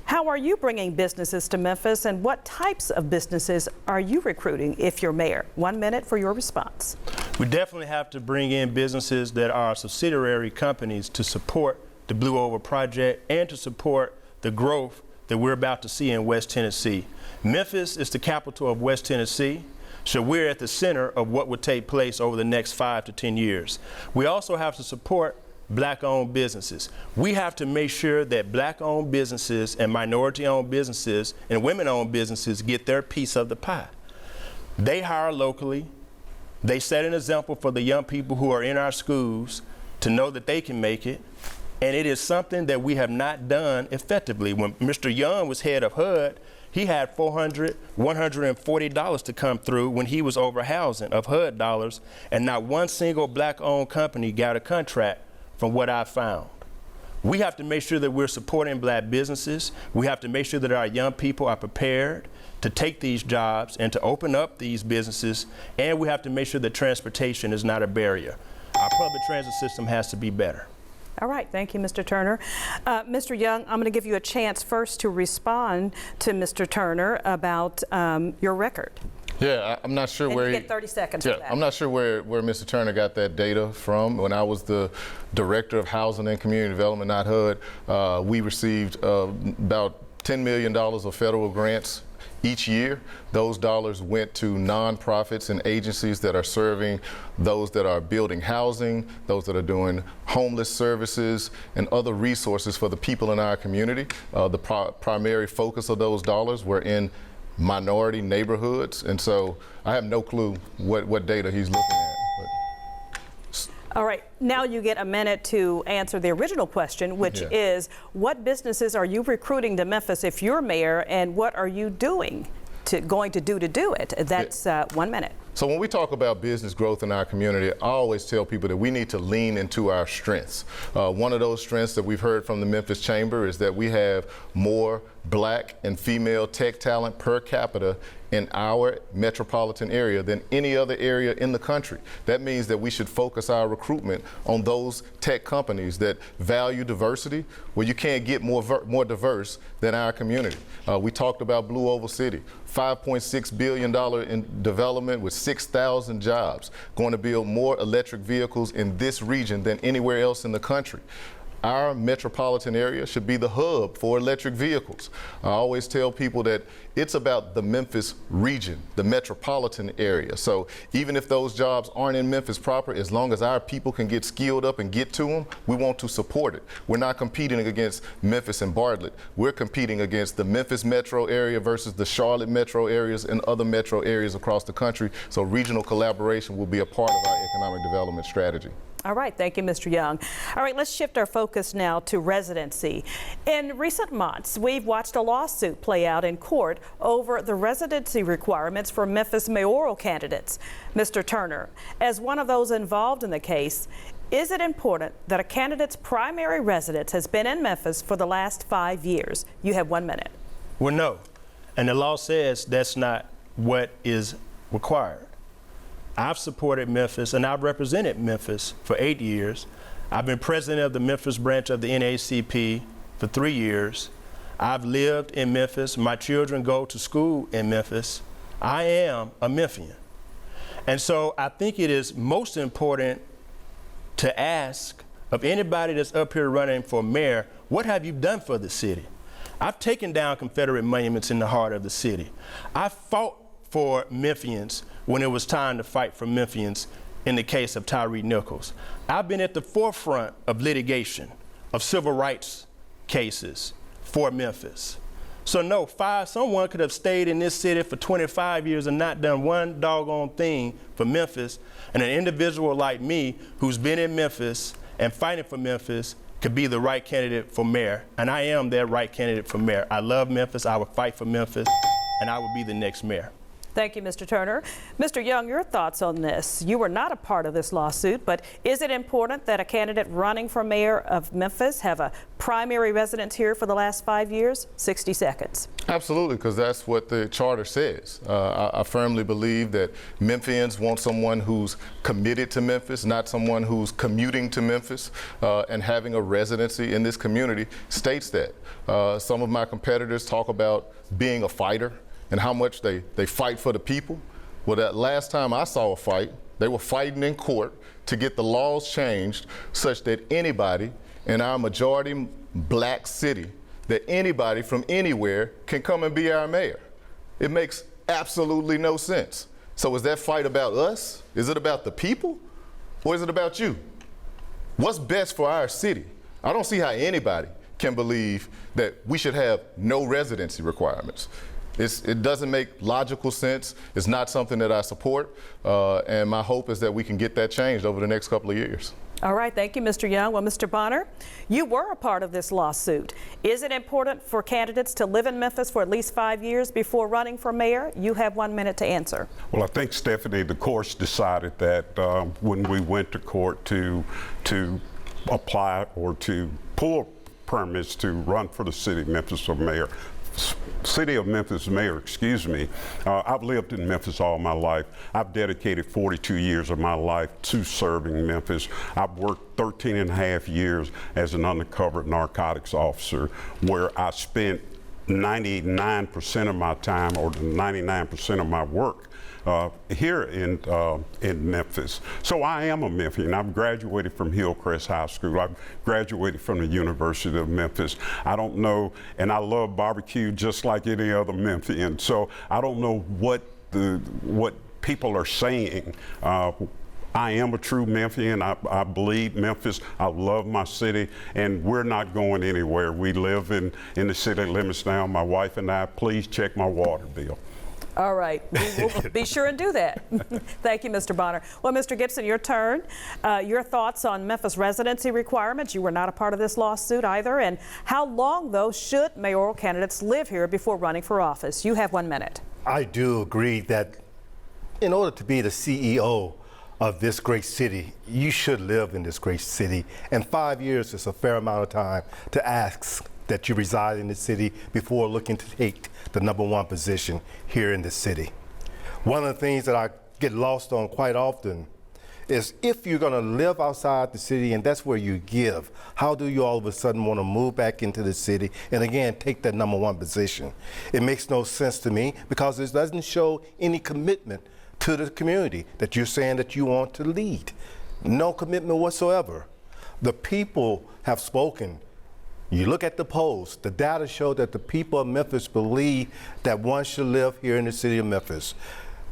F: how are you bringing businesses to Memphis, and what types of businesses are you recruiting if you're mayor? 1 minute for your response.
K: We definitely have to bring in businesses that are subsidiary companies to support the Blue Oval project and to support the growth that we're about to see in West Tennessee. Memphis is the capital of West Tennessee, so we're at the center of what would take place over the next 5 to 10 years. We also have to support Black-owned businesses. We have to make sure that Black-owned businesses and minority-owned businesses and women-owned businesses get their piece of the pie. They hire locally. They set an example for the young people who are in our schools to know that they can make it. And it is something that we have not done effectively. When Mr. Young was head of HUD, he had $400, $140 to come through when he was over housing of HUD dollars, and not one single Black-owned company got a contract from what I found. We have to make sure that we're supporting Black businesses. We have to make sure that our young people are prepared to take these jobs and to open up these businesses, and we have to make sure that transportation is not a barrier. Our public transit system has to be better.
F: All right, thank you, Mr. Turner. Mr. Young, I'm going to give you a chance first to respond to Mr. Turner about your record.
H: Yeah, I'm not sure where
F: you get 30 seconds for that.
H: I'm not sure where Mr. Turner got that data from. When I was the Director of Housing and Community Development, not HUD, we received about $10 million of federal grants each year. Those dollars went to nonprofits and agencies that are serving those that are building housing, those that are doing homeless services, and other resources for the people in our community. The primary focus of those dollars were in minority neighborhoods, and so I have no clue what data he's looking at.
F: All right, now you get a minute to answer the original question, which is, what businesses are you recruiting to Memphis if you're mayor, and what are you going to do it? That's 1 minute.
H: So when we talk about business growth in our community, I always tell people that we need to lean into our strengths. One of those strengths that we've heard from the Memphis Chamber is that we have more black and female tech talent per capita in our metropolitan area than any other area in the country. That means that we should focus our recruitment on those tech companies that value diversity. Well, you can't get more diverse than our community. We talked about Blue Oval City, $5.6 billion in development with 6,000 jobs, going to build more electric vehicles in this region than anywhere else in the country. Our metropolitan area should be the hub for electric vehicles. I always tell people that it's about the Memphis region, the metropolitan area. So even if those jobs aren't in Memphis proper, as long as our people can get skilled up and get to them, we want to support it. We're not competing against Memphis and Bartlett. We're competing against the Memphis metro area versus the Charlotte metro areas and other metro areas across the country. So regional collaboration will be a part of our economic development strategy.
F: All right, thank you, Mr. Young. All right, let's shift our focus now to residency. In recent months, we've watched a lawsuit play out in court over the residency requirements for Memphis mayoral candidates. Mr. Turner, as one of those involved in the case, is it important that a candidate's primary residence has been in Memphis for the last 5 years? You have 1 minute.
K: Well, no. And the law says that's not what is required. I've supported Memphis and I've represented Memphis for 8 years. I've been president of the Memphis branch of the NAACP for 3 years. I've lived in Memphis. My children go to school in Memphis. I am a Memphian. And so I think it is most important to ask of anybody that's up here running for mayor, what have you done for the city? I've taken down Confederate monuments in the heart of the city. I fought for Memphians when it was time to fight for Memphians in the case of Tyree Nichols. I've been at the forefront of litigation, of civil rights cases for Memphis. So no, someone could have stayed in this city for 25 years and not done one doggone thing for Memphis, and an individual like me who's been in Memphis and fighting for Memphis could be the right candidate for mayor, and I am that right candidate for mayor. I love Memphis, I would fight for Memphis, and I would be the next mayor.
F: Thank you, Mr. Turner. Mr. Young, your thoughts on this? You were not a part of this lawsuit, but is it important that a candidate running for mayor of Memphis have a primary residence here for the last 5 years? 60 seconds.
H: Absolutely, because that's what the charter says. I firmly believe that Memphians want someone who's committed to Memphis, not someone who's commuting to Memphis, and having a residency in this community states that. Some of my competitors talk about being a fighter and how much they fight for the people. Well, that last time I saw a fight, they were fighting in court to get the laws changed such that anybody in our majority black city, that anybody from anywhere can come and be our mayor. It makes absolutely no sense. So is that fight about us? Is it about the people? Or is it about you? What's best for our city? I don't see how anybody can believe that we should have no residency requirements. It doesn't make logical sense. It's not something that I support, and my hope is that we can get that changed over the next couple of years.
F: All right, thank you, Mr. Young. Well, Mr. Bonner, you were a part of this lawsuit. Is it important for candidates to live in Memphis for at least 5 years before running for mayor? You have 1 minute to answer.
I: Well, I think, Stephanie, the courts decided that when we went to court to apply or to pull permits to run for the city of Memphis for mayor, I've lived in Memphis all my life. I've dedicated 42 years of my life to serving Memphis. I've worked 13 and a half years as an undercover narcotics officer, where I spent 99% of my time, or 99% of my work, here in Memphis. So I am a Memphian. I've graduated from Hillcrest High School. I've graduated from the University of Memphis. I don't know, and I love barbecue just like any other Memphian. So I don't know what people are saying. I am a true Memphian. I bleed Memphis. I love my city, and we're not going anywhere. We live in the city limits now. My wife and I, please check my water bill.
F: All right, we will be sure and do that. Thank you, Mr. Bonner. Well, Mr. Gibson, your turn. Your thoughts on Memphis residency requirements. You were not a part of this lawsuit either. And how long, though, should mayoral candidates live here before running for office? You have 1 minute.
J: I do agree that in order to be the CEO of this great city, you should live in this great city. And 5 years is a fair amount of time to ask that you reside in the city before looking to take the #1 position here in the city. One of the things that I get lost on quite often is if you're going to live outside the city and that's where you give, how do you all of a sudden want to move back into the city and again take that #1 position? It makes no sense to me because it doesn't show any commitment to the community that you're saying that you want to lead. No commitment whatsoever. The people have spoken. You look at the polls, the data show that the people of Memphis believe that one should live here in the city of Memphis.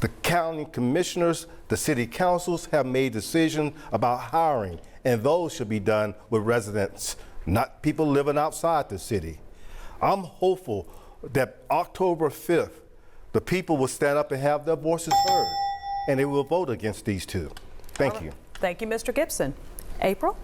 J: The county commissioners, the city councils have made decisions about hiring, and those should be done with residents, not people living outside the city. I'm hopeful that October 5th, the people will stand up and have their voices heard, and they will vote against these two. Thank you.
F: Thank you, Mr. Gibson. April?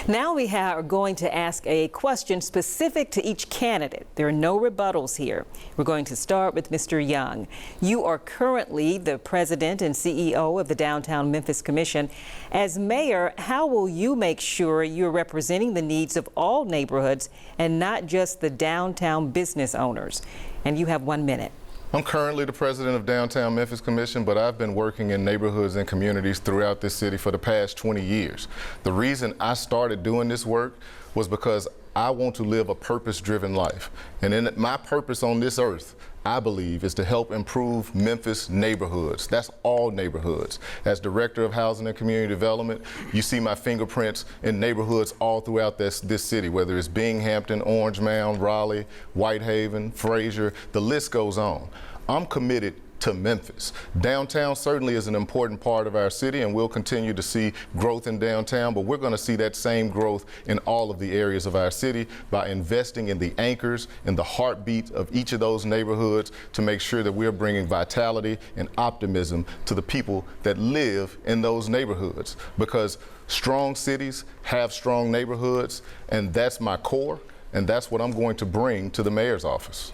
G: Now we are going to ask a question specific to each candidate. There are no rebuttals here. We're going to start with Mr. Young. You are currently the president and CEO of the Downtown Memphis Commission. As mayor, how will you make sure you're representing the needs of all neighborhoods and not just the downtown business owners? And you have 1 minute.
H: I'm currently the president of Downtown Memphis Commission, but I've been working in neighborhoods and communities throughout this city for the past 20 years. The reason I started doing this work was because I want to live a purpose-driven life. And in my purpose on this earth, I believe, is to help improve Memphis neighborhoods. That's all neighborhoods. As Director of Housing and Community Development, you see my fingerprints in neighborhoods all throughout this city, whether it's Binghamton, Orange Mound, Raleigh, Whitehaven, Frazier, the list goes on. I'm committed to Memphis. Downtown certainly is an important part of our city, and we'll continue to see growth in downtown, but we're going to see that same growth in all of the areas of our city by investing in the anchors and the heartbeat of each of those neighborhoods to make sure that we're bringing vitality and optimism to the people that live in those neighborhoods, because strong cities have strong neighborhoods, and that's my core, and that's what I'm going to bring to the mayor's office.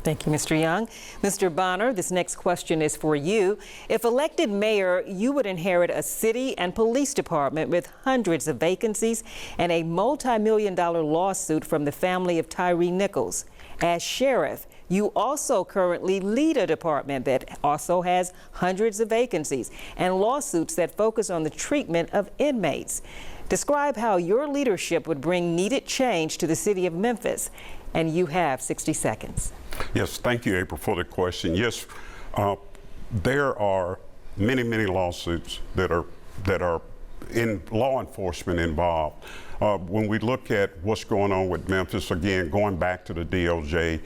G: Thank you, Mr. Young. Mr. Bonner, this next question is for you. If elected mayor, you would inherit a city and police department with hundreds of vacancies and a multi-million-dollar lawsuit from the family of Tyree Nichols. As sheriff, you also currently lead a department that also has hundreds of vacancies and lawsuits that focus on the treatment of inmates. Describe how your leadership would bring needed change to the city of Memphis. And you have 60 seconds.
I: Yes, thank you, April, for the question. Yes, there are many lawsuits that are in law enforcement involved. When we look at what's going on with Memphis, again, going back to the DOJ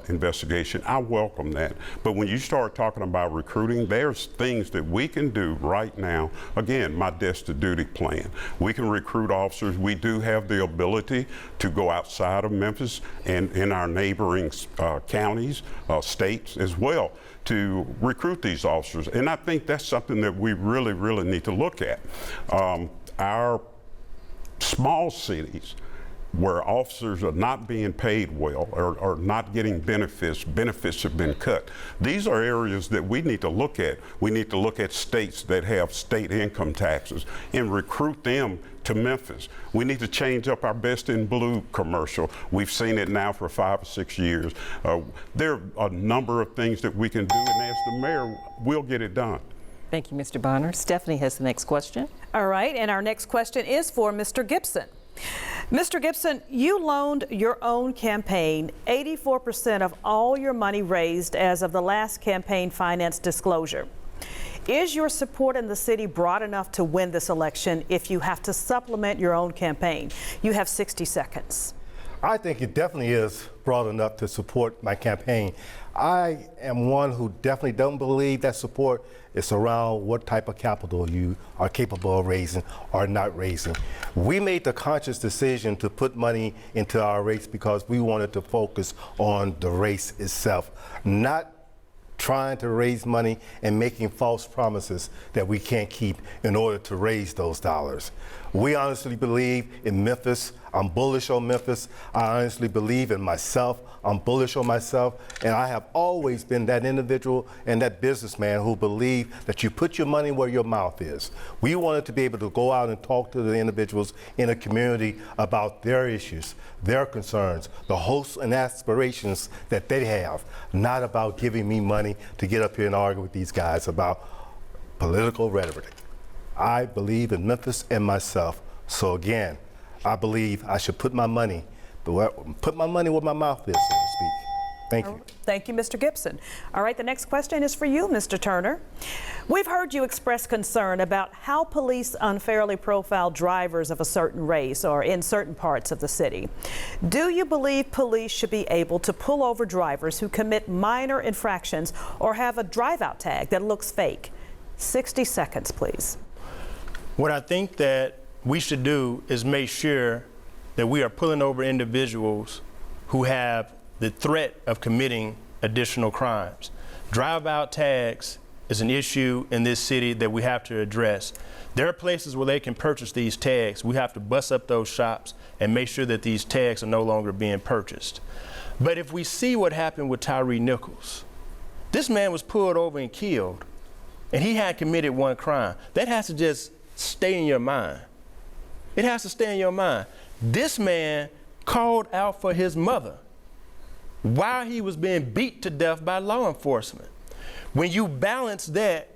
I: investigation, I welcome that. But when you start talking about recruiting, there's things that we can do right now. Again, my desk to duty plan. We can recruit officers. We do have the ability to go outside of Memphis and in our neighboring counties, states as well, to recruit these officers. And I think that's something that we really need to look at. Our small cities where officers are not being paid well or not getting benefits have been cut. These are areas that we need to look at. We need to look at states that have state income taxes and recruit them to Memphis. We need to change up our Best in Blue commercial. We've seen it now for 5 or 6 years. There are a number of things that we can do, and as the mayor, we'll get it done.
G: Thank you, Mr. Bonner. Stephanie has the next question.
F: All right, and our next question is for Mr. Gibson. Mr. Gibson, you loaned your own campaign 84% of all your money raised as of the last campaign finance disclosure. Is your support in the city broad enough to win this election if you have to supplement your own campaign? You have 60 seconds.
J: I think it definitely is broad enough to support my campaign. I am one who definitely don't believe that support is around what type of capital you are capable of raising or not raising. We made the conscious decision to put money into our race because we wanted to focus on the race itself, not trying to raise money and making false promises that we can't keep in order to raise those dollars. We honestly believe in Memphis. I'm bullish on Memphis. I honestly believe in myself. I'm bullish on myself. And I have always been that individual and that businessman who believe that you put your money where your mouth is. We wanted to be able to go out and talk to the individuals in a community about their issues, their concerns, the hopes and aspirations that they have, not about giving me money to get up here and argue with these guys about political rhetoric. I believe in Memphis and myself. So again, I believe I should put my money where my mouth is, so to speak. Thank you.
F: Thank you, Mr. Gibson. All right, the next question is for you, Mr. Turner. We've heard you express concern about how police unfairly profile drivers of a certain race or in certain parts of the city. Do you believe police should be able to pull over drivers who commit minor infractions or have a drive-out tag that looks fake? 60 seconds, please.
K: What I think that we should do is make sure that we are pulling over individuals who have the threat of committing additional crimes. Drive-out tags is an issue in this city that we have to address. There are places where they can purchase these tags. We have to bust up those shops and make sure that these tags are no longer being purchased. But if we see what happened with Tyree Nichols, this man was pulled over and killed, and he had committed one crime. That has to just stay in your mind. It has to stay in your mind. This man called out for his mother while he was being beat to death by law enforcement. When you balance that,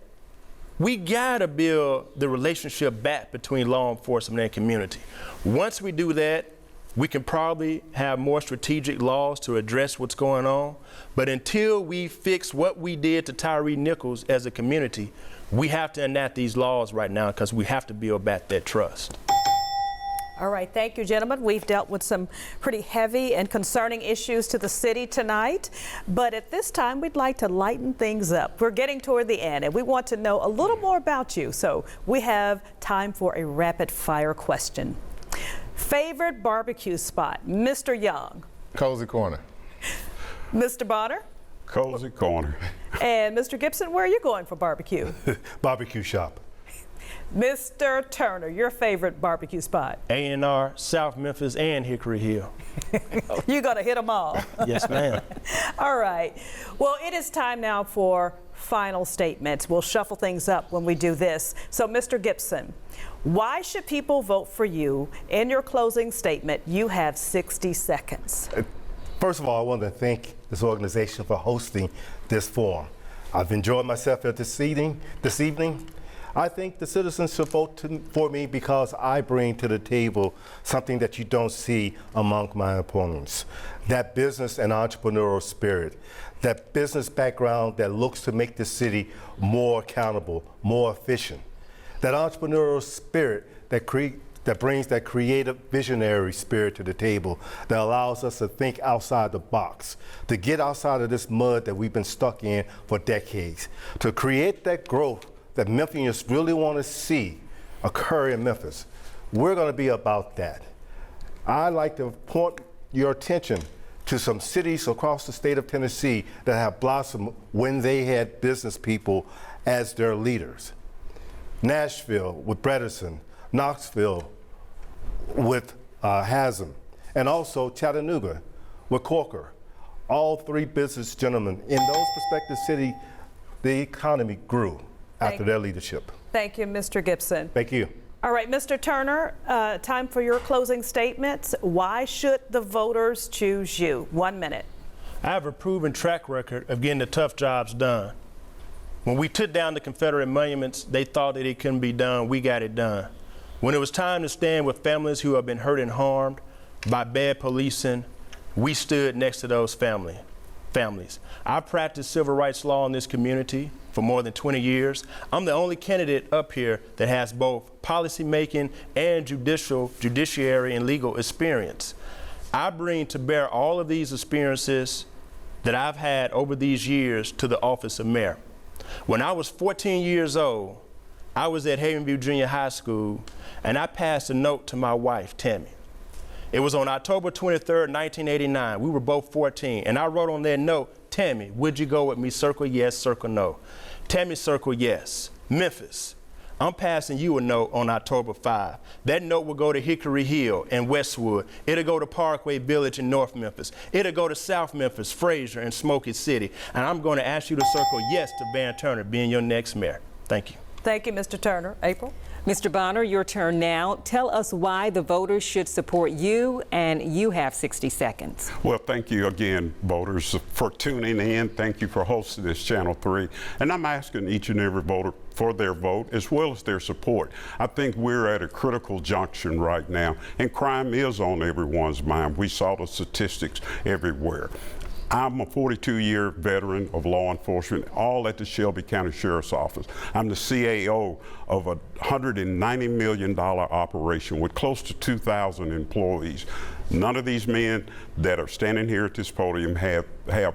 K: we gotta build the relationship back between law enforcement and community. Once we do that, we can probably have more strategic laws to address what's going on. But until we fix what we did to Tyree Nichols as a community, we have to enact these laws right now because we have to build back that trust.
F: All right, thank you, gentlemen. We've dealt with some pretty heavy and concerning issues to the city tonight, but at this time, we'd like to lighten things up. We're getting toward the end, and we want to know a little more about you, so we have time for a rapid-fire question. Favorite barbecue spot, Mr. Young?
H: Cozy Corner.
F: Mr. Bonner?
I: Cozy Corner.
F: And Mr. Gibson, where are you going for barbecue?
J: Barbecue shop.
F: Mr. Turner, your favorite barbecue spot?
K: A&R, South Memphis, and Hickory Hill.
F: You're gonna hit them all.
K: Yes, ma'am.
F: All right. Well, it is time now for final statements. We'll shuffle things up when we do this. So, Mr. Gibson, why should people vote for you? In your closing statement, you have 60 seconds.
J: First of all, I want to thank this organization for hosting this forum. I've enjoyed myself at this evening. I think the citizens should vote for me because I bring to the table something that you don't see among my opponents. That business and entrepreneurial spirit, that business background that looks to make the city more accountable, more efficient. That entrepreneurial spirit that brings that creative, visionary spirit to the table that allows us to think outside the box, to get outside of this mud that we've been stuck in for decades, to create that growth that Memphians really want to see occur in Memphis. We're going to be about that. I'd like to point your attention to some cities across the state of Tennessee that have blossomed when they had business people as their leaders. Nashville with Bredesen, Knoxville with Haslam, and also Chattanooga with Corker. All three business gentlemen in those prospective cities, the economy grew after their leadership.
F: Thank you, Mr. Gibson.
J: Thank you.
F: All right, Mr. Turner, time for your closing statements. Why should the voters choose you? 1 minute.
K: I have a proven track record of getting the tough jobs done. When we took down the Confederate monuments, they thought that it couldn't be done. We got it done. When it was time to stand with families who have been hurt and harmed by bad policing, we stood next to those families. families. I've practiced civil rights law in this community for more than 20 years. I'm the only candidate up here that has both policy making and judiciary and legal experience. I bring to bear all of these experiences that I've had over these years to the office of mayor. When I was 14 years old, I was at Havenview Junior High School, and I passed a note to my wife, Tammy. It was on October 23rd, 1989. We were both 14, and I wrote on that note, Tammy, would you go with me? Circle yes, circle no. Tammy circled yes. Memphis, I'm passing you a note on October 5. That note will go to Hickory Hill and Westwood. It'll go to Parkway Village in North Memphis. It'll go to South Memphis, Fraser, and Smoky City. And I'm going to ask you to circle yes to Van Turner being your next mayor. Thank you.
F: Thank you, Mr. Turner. April?
G: Mr. Bonner, your turn now. Tell us why the voters should support you, and you have 60 seconds.
I: Well, thank you again, voters, for tuning in. Thank you for hosting this Channel 3. And I'm asking each and every voter for their vote as well as their support. I think we're at a critical junction right now, and crime is on everyone's mind. We saw the statistics everywhere. I'm a 42-year veteran of law enforcement, all at the Shelby County Sheriff's Office. I'm the CAO of a $190 million operation with close to 2,000 employees. None of these men that are standing here at this podium have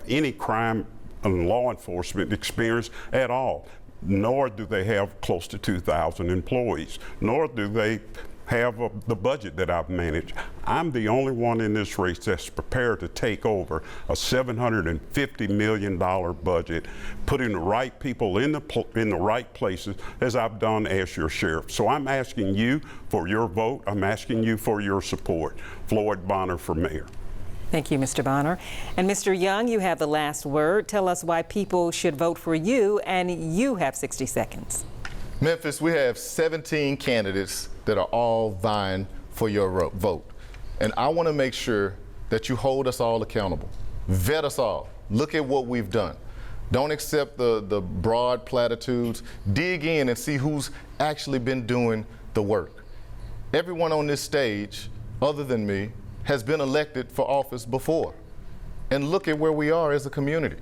I: any crime and law enforcement experience at all, nor do they have close to 2,000 employees, nor do they have the budget that I've managed. I'm the only one in this race that's prepared to take over a $750 million budget, putting the right people in the right places, as I've done as your sheriff. So I'm asking you for your vote. I'm asking you for your support. Floyd Bonner for mayor.
G: Thank you, Mr. Bonner. And Mr. Young, you have the last word. Tell us why people should vote for you, and you have 60 seconds.
H: Memphis, we have 17 candidates that are all vying for your vote. And I want to make sure that you hold us all accountable. Vet us all. Look at what we've done. Don't accept the broad platitudes. Dig in and see who's actually been doing the work. Everyone on this stage, other than me, has been elected for office before. And look at where we are as a community.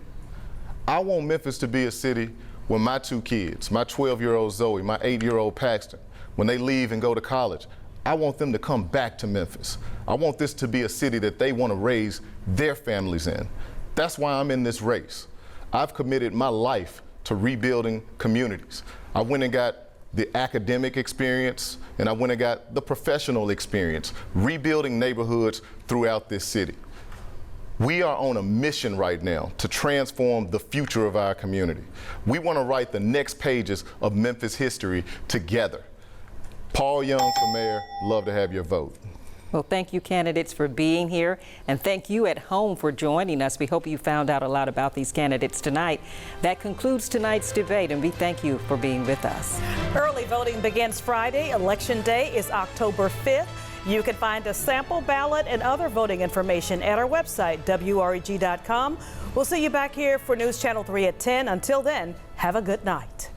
H: I want Memphis to be a city where my two kids, my 12-year-old Zoe, my 8-year-old Paxton, when they leave and go to college, I want them to come back to Memphis. I want this to be a city that they want to raise their families in. That's why I'm in this race. I've committed my life to rebuilding communities. I went and got the academic experience, and I went and got the professional experience, rebuilding neighborhoods throughout this city. We are on a mission right now to transform the future of our community. We want to write the next pages of Memphis history together. Paul Young for mayor, love to have your vote.
G: Well, thank you, candidates, for being here, and thank you at home for joining us. We hope you found out a lot about these candidates tonight. That concludes tonight's debate, and we thank you for being with us.
F: Early voting begins Friday. Election Day is October 5th. You can find a sample ballot and other voting information at our website, WREG.com. We'll see you back here for News Channel 3 at 10. Until then, have a good night.